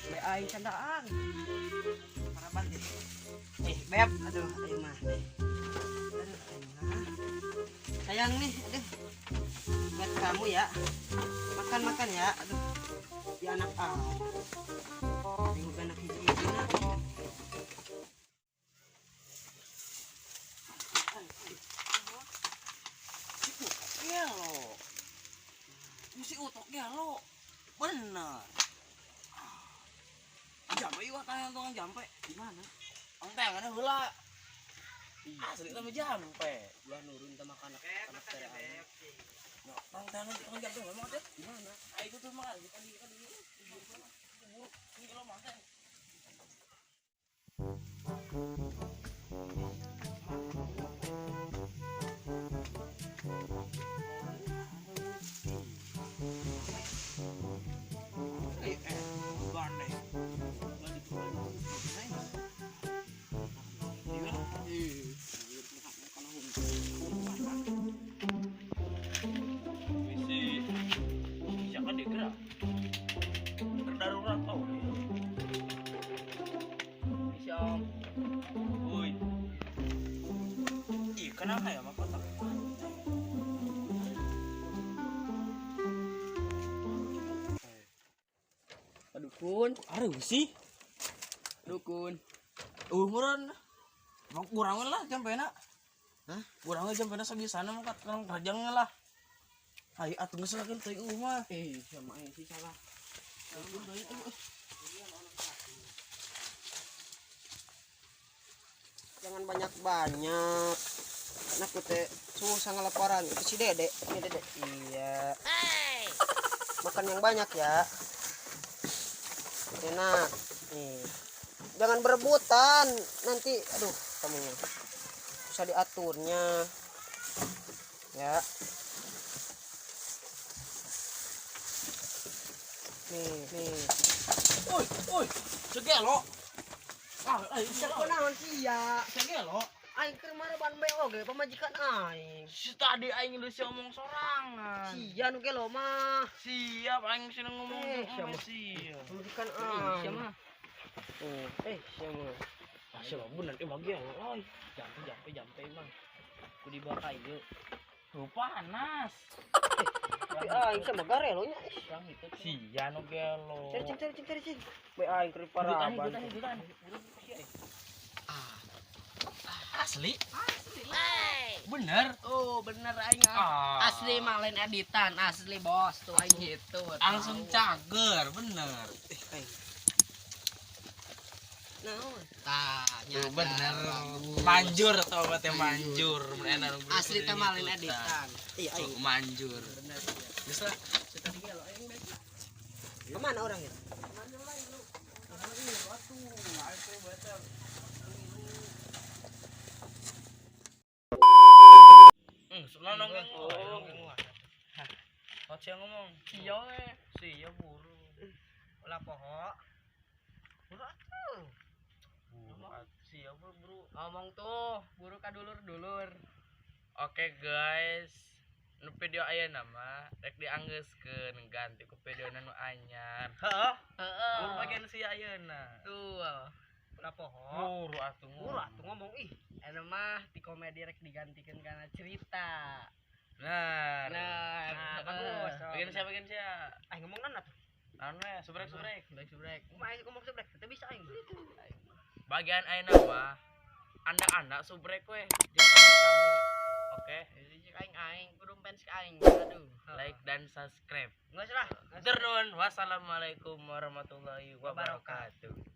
Be aing candaan. Para bandit. Beb, aduh, ayo mah. Aduh, ayo mah. Sayang nih, aduh. Buat kamu ya. Makan-makan ya. Aduh. Ya anak tengok anak hiji-hiji nak. Gelo. Musi utok gelo. Bener. Jampe ieu tanya tukang jampe. Di mana? Ang tengahna heula. Asli teh jampe. Gua nurun sama anak terean. Ya, ang tengahna tukang jampe mah teh di mana? Ayo tuh makan kita di ini lo makan. Darurat tau. Bisa. Woi. Ih, kenapa ya mak kotak? Dukun, Aduh sih. dukun. Umuran. Kurang lah jampena. Hah? Kurang jampena sabisana mah kan rajang lah. Ayo atuh geus lakeun teh mah. Sama aing sih salah. Jangan banyak-banyak. Anakku teh susah ngelaparan. Itu si Dede. Ini Dede. Iya. Makan yang banyak ya. Enak. Nih. Jangan berebutan. Nanti aduh kamu susah diaturnya. Ya. Nih. Oi, segelo. Ayo Siapa naon sih ya? segelo. Aing keur maraban bae oge pamajikan aing. Si tadi aing geus ngomong sorangan. Sia nu ge lo mah. Siap aing sih ngomong siapa? siap. Pamajikan aing. Siapa? Siapa? Siapa bener bagian. Oi, jampe bang. Ku di bawah kayu. Panas. Tapi aing sama garelo nya. Yang itu sia nu gelo. Cari. Bae aing keur paraban. Dutan. Asli? Bener? Oh, bener aing. Ah. Asli mah lain editan, asli bos. Tuh aing gitu. Langsung cager, bener. Naon? Tuh bener. Manjur tau teh manjur. Asli teh mah lain editan. Iya aing. Manjur. Bener. Geus lah. Tadi gelo aing bae. Kemana orangnya? Selonong Hot siang ngomong. Sia buru. Ulah poho. Buru atuh. Sia buru. Ngomong tuh, buru ka dulur-dulur. Oke guys. Nu video ayeuna mah rek dianggeuskeun ganti ku video nu anyar. Heeh. Buru bagian si ayeuna. Tuh. Ulah poho. Buru atuh. Buru atuh ngomong ih. Eta mah di komedi rek digantikan karena cerita. Nah, Bagus. bagian siapa? Aing ngomong naon atuh? Anu ya, subrek. Subrek. Aing ngomong subrek, teu bisa aing. Bagian ayeuna mah anda subrek we jeung kami. Oke. Aing kudu fans ka aing. Aduh. Like dan subscribe. Geus lah. Turun. Wassalamualaikum warahmatullahi wabarakatuh.